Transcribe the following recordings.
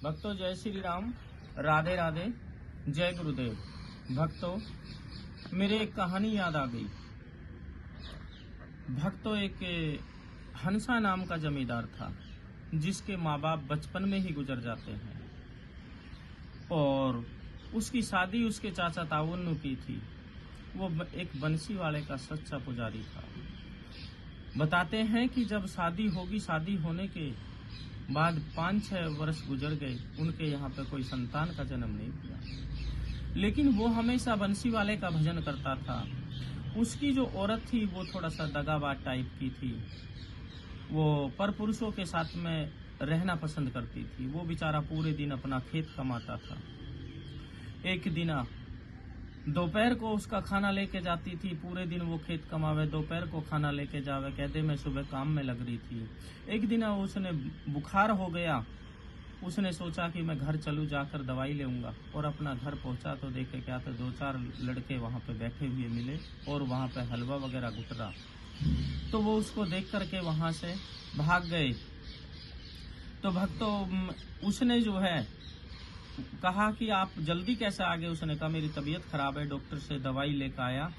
भक्तों जय श्री राम, राधे राधे, जय गुरुदेव। भक्तों मेरे एक कहानी याद आ गई। भक्तों एक हंसा नाम का जमींदार था जिसके माँ बाप बचपन में ही गुजर जाते हैं और उसकी शादी उसके चाचा ताउन ने की थी। वो एक बंसी वाले का सच्चा पुजारी था। बताते हैं कि जब शादी होगी, शादी होने के बाद 5-6 वर्ष गुजर गए, उनके यहाँ पे कोई संतान का जन्म नहीं हुआ। लेकिन वो हमेशा बंसी वाले का भजन करता था। उसकी जो औरत थी वो थोड़ा सा दगाबाज टाइप की थी। वो पर पुरुषों के साथ में रहना पसंद करती थी। वो बेचारा पूरे दिन अपना खेत कमाता था। एक दिन दोपहर को उसका खाना लेके जाती थी। पूरे दिन वो खेत कमावे, दोपहर को खाना लेके जावे। कहते मैं सुबह काम में लग रही थी। एक दिन उसने बुखार हो गया। उसने सोचा कि मैं घर चलूं, जाकर दवाई लेऊंगा। और अपना घर पहुंचा तो देखे क्या तो 2-4 लड़के वहां पे बैठे हुए मिले और वहां पे हलवा वगैरह घुट रहा। तो वो उसको देख करके वहां से भाग गए। तो भक्तों उसने जो है कहा कि आप जल्दी कैसे आ गए। उसने कहा मेरी तबीयत खराब है, डॉक्टर से दवाई लेकर आया।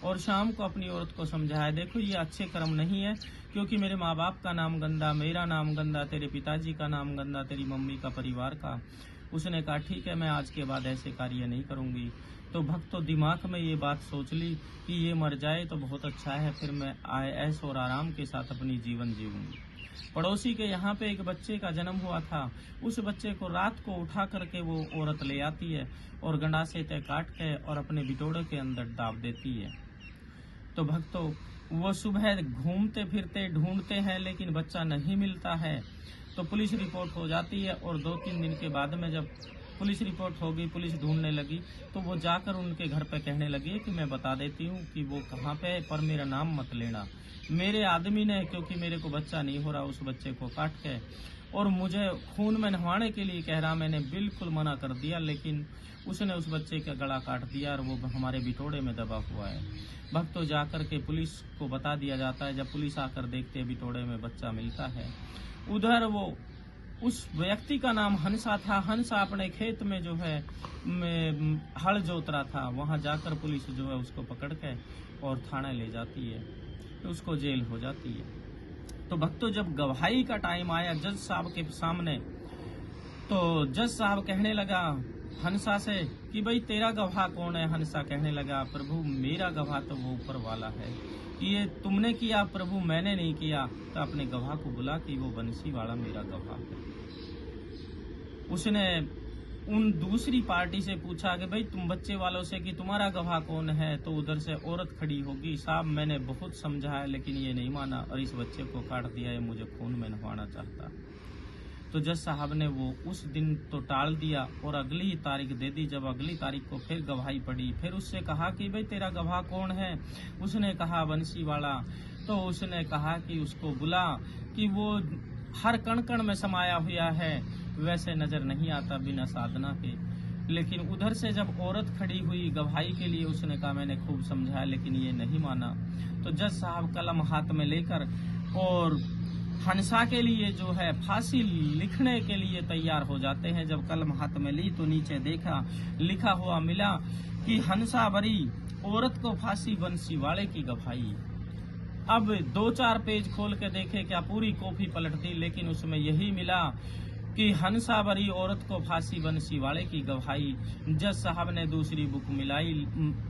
और शाम को अपनी औरत को समझाया, देखो ये अच्छे कर्म नहीं है, क्योंकि मेरे माँ बाप का नाम गंदा, मेरा नाम गंदा, तेरे पिताजी का नाम गंदा, तेरी मम्मी का, परिवार का। उसने कहा ठीक है, मैं आज के बाद ऐसे कार्य नहीं करूंगी। तो भक्तों दिमाग में ये बात सोच ली कि ये मर जाए तो बहुत अच्छा है, फिर मैं ऐश और आराम के साथ अपनी जीवन जीऊंगी। पड़ोसी के यहाँ पे एक बच्चे का जन्म हुआ था। उस बच्चे को रात को उठा करके वो औरत ले आती है और गंडासे तय काट के और अपने बिटोड़े के अंदर दाब देती है। तो भक्तों वो सुबह घूमते फिरते ढूंढते हैं लेकिन बच्चा नहीं मिलता है। तो पुलिस रिपोर्ट हो जाती है और 2-3 दिन के बाद में जब पुलिस रिपोर्ट हो गई, पुलिस ढूंढने लगी, तो वो जाकर उनके घर पे कहने लगी कि मैं बता देती हूँ कि वो कहाँ पे है, पर मेरा नाम मत लेना। मेरे आदमी ने, क्योंकि मेरे को बच्चा नहीं हो रहा, उस बच्चे को काट के और मुझे खून में नहवाने के लिए कह रहा। मैंने बिल्कुल मना कर दिया, लेकिन उसने उस बच्चे का गला काट दिया और वो हमारे बिटोड़े में दबा हुआ है। भक्तों जाकर के पुलिस को बता दिया जाता है। जब पुलिस आकर देखते हैं बिटोड़े में बच्चा मिलता है। उधर वो उस व्यक्ति का नाम हंसा था। हंसा अपने खेत में जो है हल जोत रहा था। वहां जाकर पुलिस जो है उसको पकड़ के और थाने ले जाती है, तो उसको जेल हो जाती है। तो भक्तों जब गवाही का टाइम आया जज साहब के सामने, तो जज साहब कहने लगा हंसा से कि भाई तेरा गवाह कौन है। हंसा कहने लगा प्रभु मेरा गवाह तो वो ऊपर वाला है। ये तुमने किया प्रभु, मैंने नहीं किया। तो अपने गवाह को बुला कि वो बंसी वाला मेरा गवाह है। उसने उन दूसरी पार्टी से पूछा कि भाई तुम बच्चे वालों से कि तुम्हारा गवाह कौन है। तो उधर से औरत खड़ी होगी, साहब मैंने बहुत समझाया लेकिन ये नहीं माना और इस बच्चे को काट दिया, ये मुझे खून में नहवाना चाहता। तो जज साहब ने वो उस दिन तो टाल दिया और अगली ही तारीख दे दी। जब अगली तारीख को फिर गवाही पड़ी, फिर उससे कहा कि भाई तेरा गवाह कौन है। उसने कहा बंसी वाला। तो उसने कहा कि उसको बुला कि वो हर कण कण में समाया हुआ है, वैसे नजर नहीं आता बिना साधना के। लेकिन उधर से जब औरत खड़ी हुई गवाही के लिए, उसने कहा मैंने खूब समझाया लेकिन ये नहीं माना। तो जज साहब कलम हाथ में लेकर और हंसा के लिए जो है फांसी लिखने के लिए तैयार हो जाते हैं। जब कलम हाथ में ली तो नीचे देखा, लिखा हुआ मिला कि हंसा बरी, औरत को फांसी, बंसी वाले की गवाही। अब 2-4 पेज खोल के देखे, क्या पूरी कॉपी पलट दी, लेकिन उसमें यही मिला कि हंसा बरी, औरत को फांसी, बंसी वाले की गवाही। जज साहब ने दूसरी बुक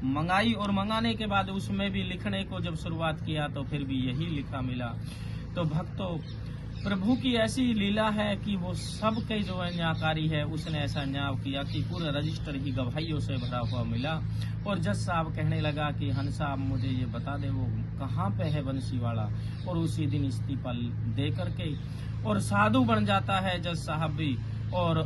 मंगाई और मंगाने के बाद उसमें भी लिखने को जब शुरुआत किया तो फिर भी यही लिखा मिला। तो भक्तों प्रभु की ऐसी लीला है कि वो सबके जो है न्यायकारी है। उसने ऐसा न्याय किया कि पूरा रजिस्टर ही गवाहियों से भरा हुआ मिला। और जज साहब कहने लगा कि हंसा मुझे ये बता दे वो कहाँ पे है बंसी वाला। और उसी दिन इस्तीफा दे करके और साधु बन जाता है जज साहब भी, और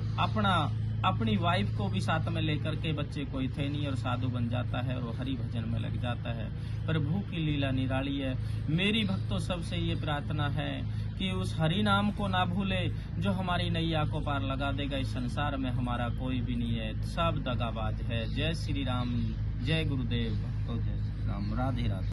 अपनी वाइफ को भी साथ में लेकर के, बच्चे कोई थे नहीं, और साधु बन जाता है और हरि भजन में लग जाता है। प्रभु की लीला निराली है। मेरी भक्तों सबसे ये प्रार्थना है कि उस हरि नाम को ना भूले जो हमारी नैया को पार लगा देगा। इस संसार में हमारा कोई भी नहीं है, सब दगाबाज है। जय श्री राम, जय गुरुदेव। भक्तों जय श्री राम, राधे राधे।